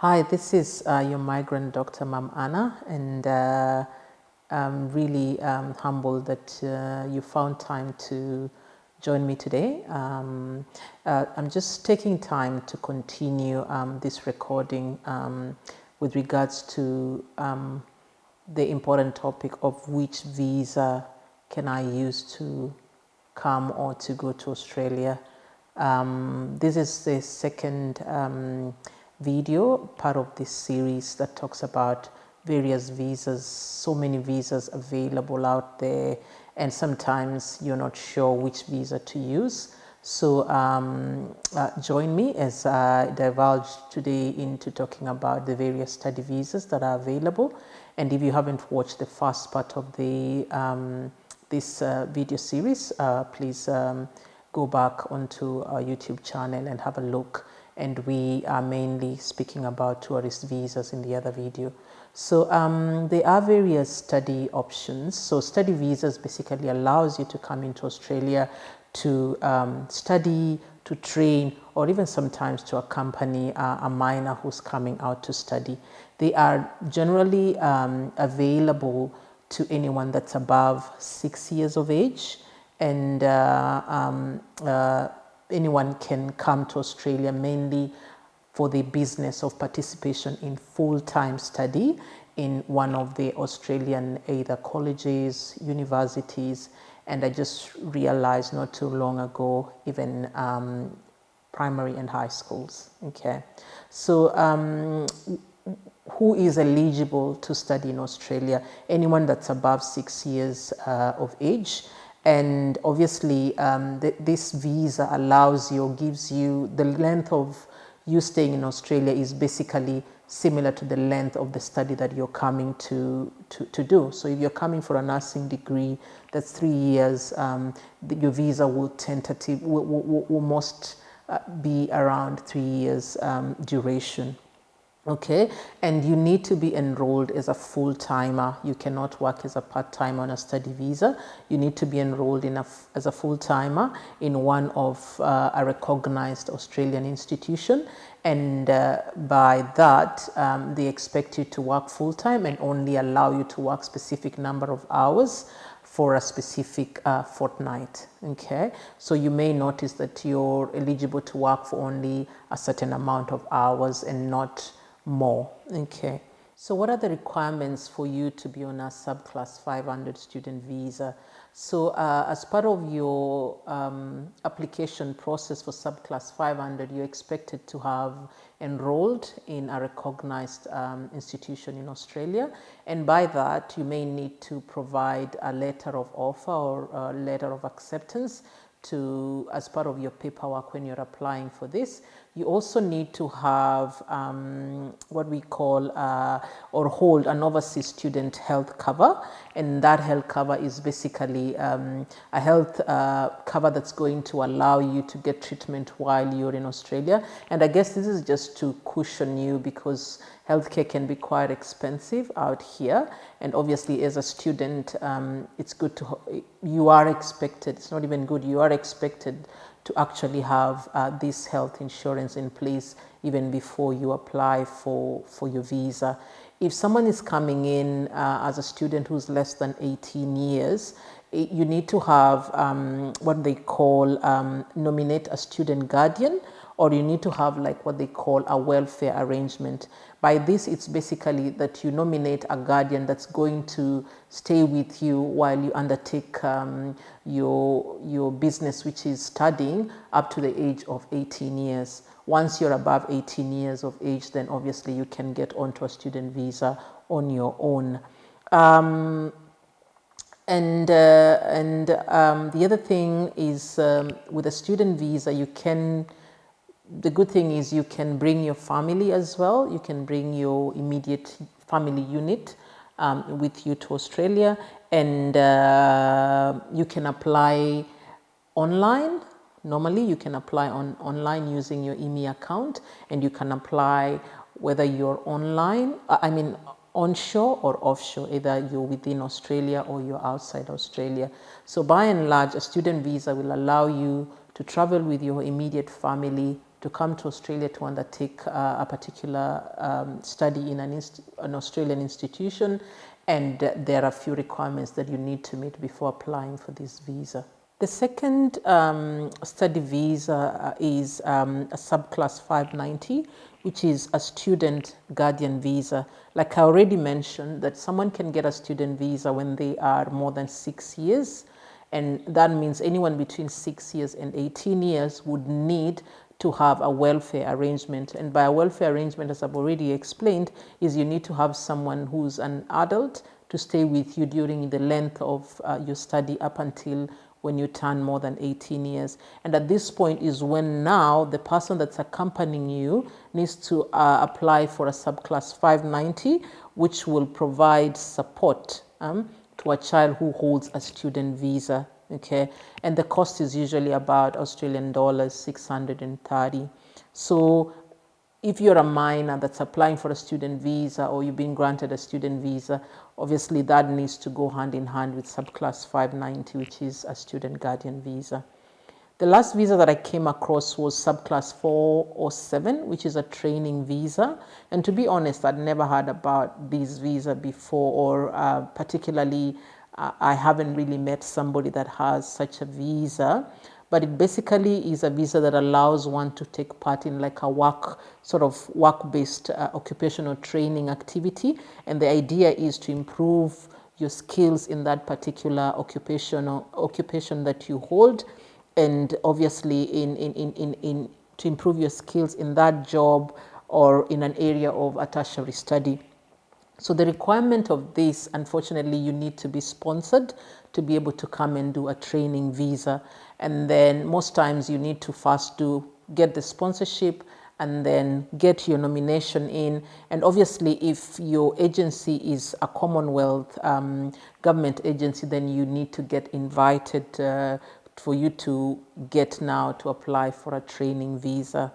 Hi, this is your migrant doctor, Mam Anna, and I'm really humbled that you found time to join me today. I'm just taking time to continue this recording with regards to the important topic of which visa can I use to come or to go to Australia. This is the second video, part of this series that talks about various visas, so many visas available out there, and sometimes you're not sure which visa to use. So join me as I divulge today into talking about the various study visas that are available. And if you haven't watched the first part of the this video series, please go back onto our YouTube channel and have a look. And we are mainly speaking about tourist visas in the other video. So there are various study options. So study visas basically allows you to come into Australia to study, to train, or even sometimes to accompany a minor who's coming out to study. They are generally available to anyone that's above 6 years of age, and anyone can come to Australia mainly for the business of participation in full-time study in one of the Australian either colleges, universities, and I just realized not too long ago, even primary and high schools. Okay, so who is eligible to study in Australia? Anyone that's above 6 years of age. And obviously, this visa allows you, or gives you, the length of you staying in Australia is basically similar to the length of the study that you're coming to do. So if you're coming for a nursing degree, that's 3 years, your visa will most be around 3 years duration. Okay, and you need to be enrolled as a full-timer. You cannot work as a part-timer on a study visa. You need to be enrolled as a full-timer in one of a recognized Australian institution, and by that they expect you to work full-time and only allow you to work specific number of hours for a specific fortnight. Okay, so you may notice that you're eligible to work for only a certain amount of hours and not more. Okay, so what are the requirements for you to be on a subclass 500 student visa? So as part of your application process for subclass 500, you're expected to have enrolled in a recognized institution in Australia, and by that you may need to provide a letter of offer or a letter of acceptance as part of your paperwork when you're applying for this. You also need to have what we call or hold an overseas student health cover, and that health cover is basically a health cover that's going to allow you to get treatment while you're in Australia. And I guess this is just to cushion you because healthcare can be quite expensive out here, and obviously as a student it's good to, you are expected, it's not even good, you are expected to actually have this health insurance in place even before you apply for your visa. If someone is coming in as a student who's less than 18 years, you need to have what they call nominate a student guardian, or you need to have like what they call a welfare arrangement. By this, it's basically that you nominate a guardian that's going to stay with you while you undertake your business, which is studying, up to the age of 18 years. Once you're above 18 years of age, then obviously you can get onto a student visa on your own. The other thing is with a student visa, the good thing is you can bring your family as well. You can bring your immediate family unit with you to Australia, and you can apply online. Normally you can apply online using your EMI account, and you can apply whether you're onshore or offshore, either you're within Australia or you're outside Australia. So by and large, a student visa will allow you to travel with your immediate family to come to Australia to undertake a particular study in an Australian institution, and there are a few requirements that you need to meet before applying for this visa. The second study visa is a subclass 590, which is a student guardian visa. Like I already mentioned, that someone can get a student visa when they are more than 6 years, and that means anyone between 6 years and 18 years would need to have a welfare arrangement. And by a welfare arrangement, as I've already explained, is you need to have someone who's an adult to stay with you during the length of your study up until when you turn more than 18 years. And at this point is when now the person that's accompanying you needs to apply for a subclass 590, which will provide support to a child who holds a student visa. Okay, and the cost is usually about Australian dollars 630. So if you're a minor that's applying for a student visa, or you've been granted a student visa, obviously that needs to go hand in hand with subclass 590, which is a student guardian visa. The last visa that I came across was subclass 407, which is a training visa. And to be honest, I'd never heard about this visa before, or particularly I haven't really met somebody that has such a visa. But it basically is a visa that allows one to take part in like a work-based occupational training activity. And the idea is to improve your skills in that particular occupation that you hold, and obviously to improve your skills in that job or in an area of a tertiary study. So the requirement of this, unfortunately, you need to be sponsored to be able to come and do a training visa. And then most times you need to first get the sponsorship and then get your nomination in. And obviously, if your agency is a Commonwealth government agency, then you need to get invited for you to get now to apply for a training visa.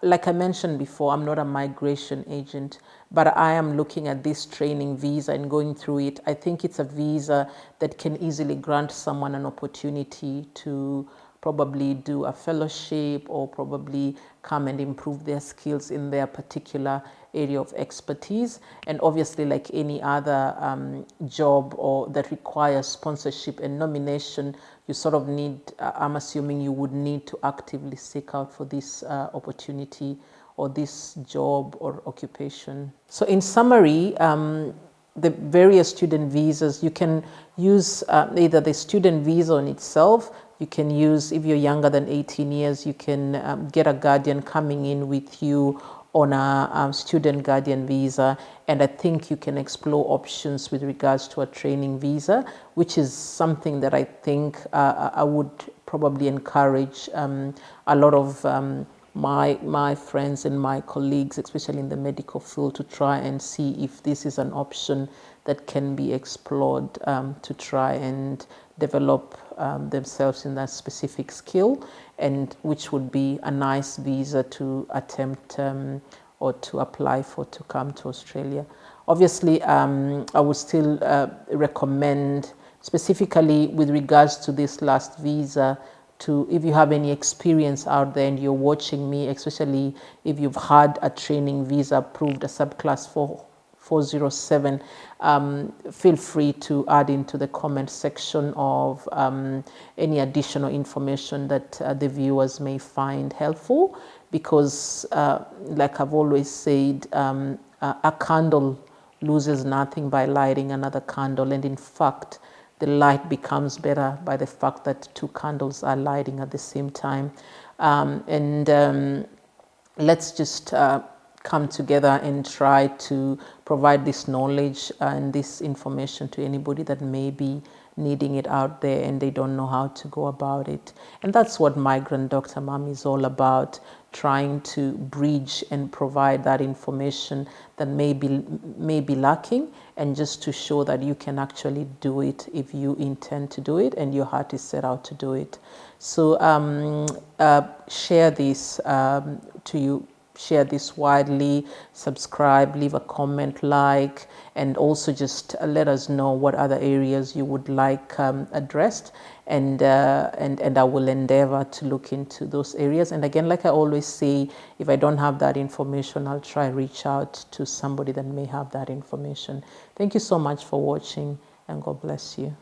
Like I mentioned before, I'm not a migration agent, but I am looking at this training visa and going through it. I think it's a visa that can easily grant someone an opportunity to probably do a fellowship or probably come and improve their skills in their particular area of expertise. And obviously, like any other job or that requires sponsorship and nomination, you sort of need, I'm assuming you would need to actively seek out for this opportunity or this job or occupation. So in summary, the various student visas, you can use either the student visa on itself. You can use, if you're younger than 18 years, you can get a guardian coming in with you on a student guardian visa. And I think you can explore options with regards to a training visa, which is something that I think I would probably encourage a lot of my friends and my colleagues, especially in the medical field, to try and see if this is an option that can be explored to try and develop themselves in that specific skill, and which would be a nice visa to attempt or to apply for to come to Australia. Obviously, I would still recommend, specifically with regards to this last visa, to, if you have any experience out there and you're watching me, especially if you've had a training visa approved, a subclass 407, feel free to add into the comment section of any additional information that the viewers may find helpful, because like I've always said, a candle loses nothing by lighting another candle, and in fact the light becomes better by the fact that two candles are lighting at the same time. Let's just come together and try to provide this knowledge and this information to anybody that may be needing it out there and they don't know how to go about it. And that's what Migrant Dr. Mum is all about, trying to bridge and provide that information that may be lacking, and just to show that you can actually do it if you intend to do it and your heart is set out to do it. So share this share this widely, subscribe, leave a comment, like, and also just let us know what other areas you would like addressed. and I will endeavor to look into those areas. And again, like I always say, if I don't have that information, I'll try reach out to somebody that may have that information. Thank you so much for watching, and God bless you.